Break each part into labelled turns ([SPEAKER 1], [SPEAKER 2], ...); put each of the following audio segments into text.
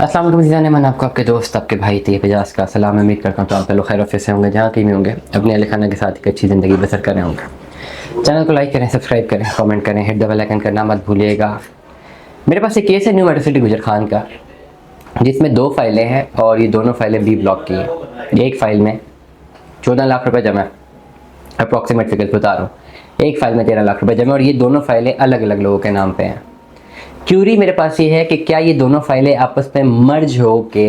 [SPEAKER 1] अस्सलाम वालेकुम जीज़ान, मैं आपको आपके दोस्त आपके भाई तैयब एजाज का सलाम। उम्मीद करता हूँ तो आप लोग खैर ऑफिस से होंगे, जहाँ कहीं भी होंगे अपने अहल खाना के साथ एक अच्छी ज़िंदगी बसर कर रहे होंगे। चैनल को लाइक करें, सब्सक्राइब करें, कमेंट करें, हिट द बेल आइकन करना मत भूलिएगा। मेरे पास एक केस है न्यू मेट्रो सिटी गुजर खान का, जिसमें 2 फाइलें हैं और ये दोनों फाइलें बी ब्लॉक की हैं। एक फ़ाइल में 14 लाख रुपये जमा है, अप्रॉक्सीमेट फिगर बता रहा हूँ। एक फ़ाइल में 13 लाख रुपये जमा और ये दोनों फाइलें अलग अलग लोगों के नाम पे हैं। क्यूरी मेरे पास ये है कि क्या ये दोनों फाइलें आपस में मर्ज हो के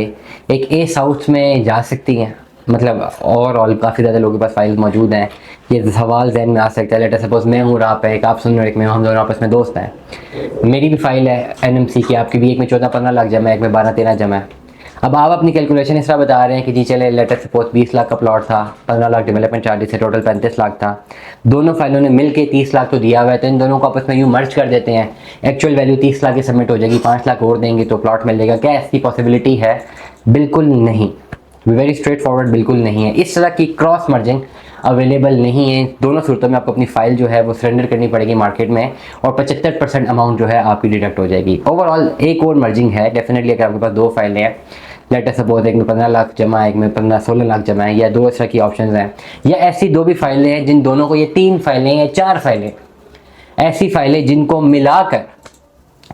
[SPEAKER 1] एक ए साउथ में जा सकती हैं। मतलब ओवरऑल काफ़ी ज़्यादा लोगों के पास फाइल मौजूद हैं। ये सवाल जहन में आ सकता है, लेटर सपोज मैं हूँ, आप है, एक आप सुन रहे हो, एक मैं हूँ, हम दोनों आपस में दोस्त हैं। मेरी भी फाइल है एनएमसी की, आपकी भी। एक में 14-15 लाख जमा है, एक में 12-13 जमा है। अब आप अपनी कैलकुलेशन इस तरह बता रहे हैं कि जी चले लेटर सपोज 20 लाख का प्लॉट था, 15 लाख डेवलपमेंट चार्जेस है, टोटल 35 लाख था। दोनों फाइलों ने मिलके 30 लाख तो दिया हुआ है, तो इन दोनों को आपस में यूँ मर्ज कर देते हैं। एक्चुअल वैल्यू 30 लाख की सबमिट हो जाएगी, 5 लाख और देंगे तो प्लॉट मिल जाएगा। क्या इसकी पॉसिबिलिटी है? बिल्कुल नहीं, वेरी स्ट्रेट फॉरवर्ड बिल्कुल नहीं है। इस तरह की क्रॉस मर्जिंग अवेलेबल नहीं है। दोनों सूरतों में आपको अपनी फाइल जो है वो सरेंडर करनी पड़ेगी मार्केट में, और 75% अमाउंट जो है आपकी डिडक्ट हो जाएगी। ओवरऑल एक और मर्जिंग है डेफिनेटली। अगर आपके पास 2 फाइलें हैं, लेटर सपोज एक में 15 लाख जमा है, एक में 15-16 लाख जमा है, या 2 इस तरह की ऑप्शन हैं, या ऐसी 2 भी फाइलें हैं जिन दोनों को, ये 3 फाइलें या 4 फाइलें, ऐसी फाइलें जिनको मिलाकर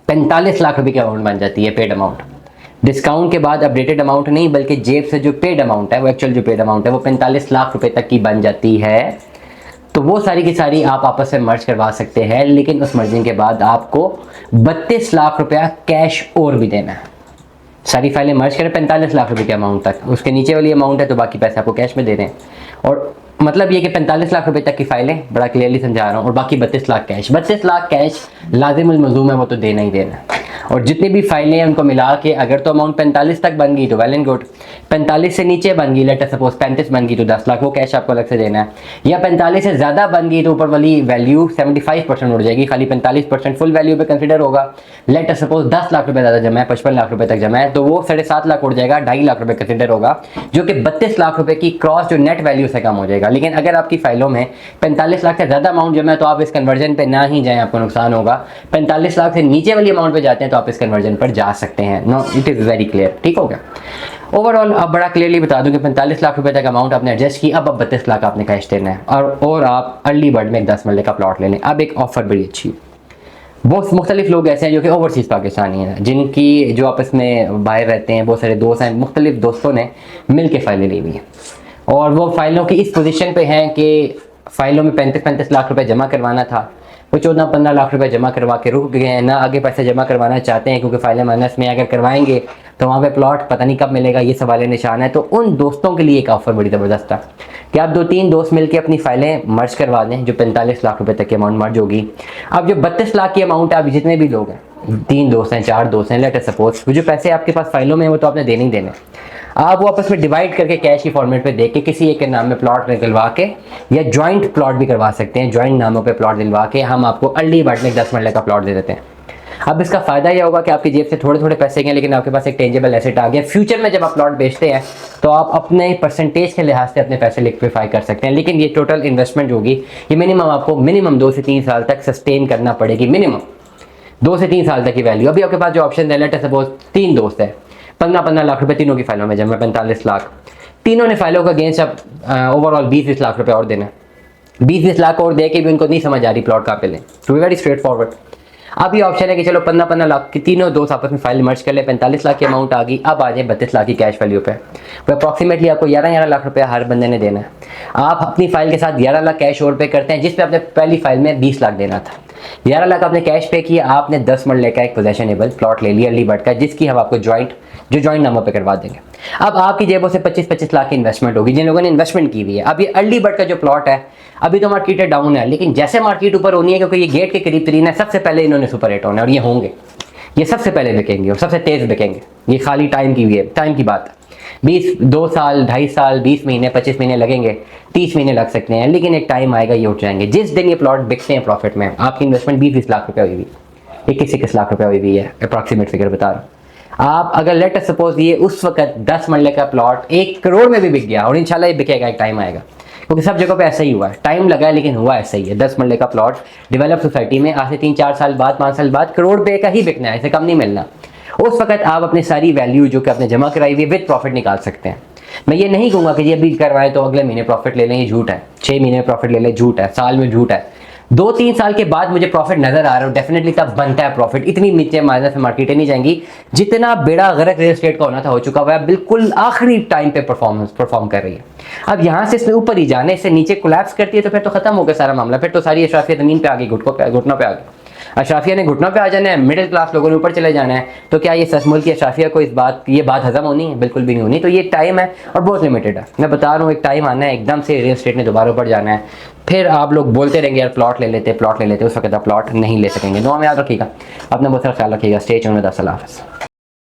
[SPEAKER 1] 45 लाख रुपए की अमाउंट बन जाती है, पेड अमाउंट। डिस्काउंट के बाद अपडेटेड अमाउंट नहीं, बल्कि जेब से जो पेड अमाउंट है, वो एक्चुअल जो पेड अमाउंट है वो 45 लाख रुपए तक की बन जाती है। तो वो सारी की सारी आप आपस में मर्ज करवा सकते हैं, लेकिन उस मर्जिंग के बाद आपको 32 लाख रुपया कैश और भी देना है। सारी फाइलें मर्ज करें 45 लाख रुपए के अमाउंट तक, उसके नीचे वाली अमाउंट है तो बाकी पैसे आपको कैश में दे रहे हैं। और मतलब ये कि 45 लाख रुपए तक की फाइलें, बड़ा क्लियरली समझा रहा हूँ, और बाकी 32 लाख कैश। 32 लाख कैश लाजिमुल मलूम है, वो तो देना ही देना है। और जितनी भी फाइलें हैं उनको मिला के अगर तो अमाउंट 45 तक बन गई तो वेल एंड गुड। 45 से नीचे बन गई, लेटर सपोज 35 बन गई, तो 10 लाख वो कैश आपको अलग से देना है। या 45 से ज़्यादा बन गई तो ऊपर वाली वैल्यू 75% उड़ जाएगी, खाली 45% फुल वैल्यू पे कंसिडर होगा। लेटर सपोज 10 लाख रुपए ज़्यादा जमा है, 55 लाख रुपए तक जमा है, तो वो 7.5 लाख उड़ जाएगा, 2.5 लाख रुपए कंसिडर होगा, जो कि 32 लाख रुपए की क्रॉस जो नेट वैल्यू से कम हो जाएगा। लेकिन अगर आपकी फाइलों में 45 लाख से ज़्यादा अमाउंट जमा है तो आप इस कन्वर्जन पे ना ही जाएं, आपको नुकसान होगा। 45 लाख से नीचे वाली अमाउंट पे जाते हैं तो आप इस कन्वर्जन पर जा सकते हैं। No, it is very clear, ठीक हो गया। ओवरऑल अब बड़ा क्लियरली बता दूं कि 45 लाख रुपए तक अमाउंट आपने एडजस्ट की, अब 32 लाख आपने कैश देना है, और आप अर्ली बर्ड में एक 10 मरले का प्लॉट ले लें। अब एक ऑफर बड़ी अच्छी, बहुत मुख्तलिफ लोग ऐसे हैं जो कि ओवरसीज़ पाकिस्तानी हैं, जिनकी जो आपस में बाहर रहते हैं, बहुत सारे दोस्त हैं, मुख्तलिफ दोस्तों ने मिल के फाइलें ली हुई हैं, और वो फाइलों की इस पोजीशन पे हैं कि फाइलों में 35-35 लाख रुपए जमा करवाना था, वो 14-15 लाख रुपए जमा करवा के रुक गए हैं, ना आगे पैसे जमा करवाना चाहते हैं, क्योंकि फाइलें माइनस में अगर करवाएंगे तो वहाँ पे प्लॉट पता नहीं कब मिलेगा, ये सवाल निशान है। तो उन दोस्तों के लिए एक ऑफर बड़ी ज़बरदस्त था कि आप 2-3 दोस्त मिलकर अपनी फाइलें मर्ज करवा दें, जो 45 लाख रुपए तक की अमाउंट मर्ज होगी। अब जो 32 लाख की अमाउंट है, अब जितने भी लोग हैं, 3 दोस्त हैं, 4 दोस्त हैं, लेटर सपोज, जो पैसे आपके पास फाइलों में हैं वो तो आपने देने ही देने, आप वो आपस में डिवाइड करके कैश की फॉर्मेट पे दे के किसी एक के नाम में प्लॉट निकलवा के, या जॉइंट प्लॉट भी करवा सकते हैं, जॉइंट नामों पे प्लॉट दिलवा के हम आपको अर्ली बर्ड में 10 मरले का प्लॉट दे देते हैं। अब इसका फायदा यह होगा कि आपकी जेब से थोड़े थोड़े पैसे गए, लेकिन आपके पास एक टेंजेबल एसेट आ गया। फ्यूचर में जब आप प्लॉट बेचते हैं तो आप अपने परसेंटेज के लिहाज से अपने पैसे लिक्विफाई कर सकते हैं, लेकिन ये टोटल इन्वेस्टमेंट होगी, ये मिनिमम आपको मिनिमम 2 से 3 साल तक सस्टेन करना पड़ेगी। मिनिमम 2 से 3 साल तक की वैल्यू। अभी आपके पास जो ऑप्शन है, लेटर सपोज 3 दोस्त है, 15-15 लाख रुपए तीनों की फाइलों में जमा, 45 लाख, तीनों ने फाइलों का अगेंस्ट अब ओवरऑल 20-20 लाख रुपए और देना। 20-20 लाख और दे के भी उनको नहीं समझ आ रही प्लॉट कहाँ पे लें, तो वेरी स्ट्रेट फॉरवर्ड। अब ये ऑप्शन है कि चलो 15-15 लाख की तीनों दोस्त आपस में फाइल मर्ज कर ले, 45 लाख की अमाउंट आ गई, अब आ जाए 32 लाख की कैश वैल्यू पे। वो अप्रॉक्सीमेटली आपको 11-11 लाख रुपया हर बंदे ने देना है। आप अपनी फाइल के साथ 11 लाख कैश और पे करते हैं, जिसपे आपने पहली फाइल में 20 लाख देना था। 11 लाख आपने कैश पे किया, आपने 10 मरले का एक पोजेशनेबल प्लॉट ले लिया अर्ली बर्ड का, जिसकी हम आपको जॉइंट नामों पे करवा देंगे। अब आपकी जेबों से 25-25 लाख की इन्वेस्टमेंट होगी, जिन लोगों ने इन्वेस्टमेंट की हुई है। अब ये अर्ली बर्ड का जो प्लॉट है, अभी तो मार्केट डाउन है, लेकिन जैसे मार्केट ऊपर होनी है, क्योंकि ये गेट के करीब तरीन है, सबसे पहले इन्होंने सुपर हिट होना है, और ये होंगे, ये सबसे पहले बिकेंगे और सबसे तेज बिकेंगे। ये खाली टाइम की है, टाइम की बात है। 2 साल, 2.5 साल, 20 महीने, 25 महीने लगेंगे, 30 महीने लग सकते हैं, लेकिन एक टाइम आएगा ये उठ जाएंगे। जिस दिन ये प्लॉट बिकते हैं प्रॉफिट में, आपकी इन्वेस्टमेंट 20-20 लाख रुपये हुई हुई, 21-21 लाख रुपये हुई हुई है, अप्रॉक्सीमेट फिगर बता रहा हूँ। आप अगर लेट सपोज ये उस वक्त 10 मरले का प्लॉट 1 करोड़ में भी बिक गया, और इंशाल्लाह ये बिकेगा, एक टाइम आएगा, क्योंकि सब जगह पे ऐसा ही हुआ है, टाइम लगा है लेकिन हुआ ऐसा ही है। 10 मरले का प्लॉट डेवलप सोसाइटी में आज से 3-4 साल बाद, 5 साल बाद करोड़ रुपए का ही बिकना है, इसे कम नहीं मिलना। उस वक्त आप अपनी सारी वैल्यू जो कि आपने जमा कराई हुई है विद प्रॉफिट निकाल सकते हैं। मैं ये नहीं कहूँगा कि ये अभी करवाएं तो अगले महीने प्रॉफिट ले लें, ये झूठ है। 6 महीने में प्रॉफिट ले लें, झूठ है। साल में झूठ है। 2-3 साल के बाद मुझे प्रॉफिट नजर आ रहा है, डेफिनेटली तब बनता है प्रॉफिट। इतनी नीचे माइनस में मार्केटें नहीं जाएंगी। जितना बेड़ा गर्क रियल एस्टेट का होना था हो चुका हुआ है, बिल्कुल आखिरी टाइम पे परफॉर्म कर रही है। अब यहाँ से इसमें ऊपर ही जाने, इससे नीचे कोलैप्स करती है तो फिर तो खत्म हो गया सारा मामला। फिर तो सारी अशराफिया जमीन पे आ गई, घुटनों पे आ गई। अशराफिया ने घुटनों पे आ जाना है, मिडिल क्लास लोगों ने ऊपर चले जाना है। तो क्या ये सच मुल्क की अशराफिया को ये बात हजम होनी है? बिल्कुल भी नहीं होनी। तो ये टाइम है और बहुत लिमिटेड है। मैं बता रहा हूँ, एक टाइम आना है एकदम से रियल एस्टेट ने दोबारा ऊपर जाना है। फिर आप लोग बोलते रहेंगे यार प्लॉट ले लेते, उस वक्त आप प्लॉट नहीं ले सकेंगे। दुआ में याद रखिएगा, अपना बहुत सारा ख्याल रखिएगा। Stay tuned with us. अल्लाह हाफ़िज़।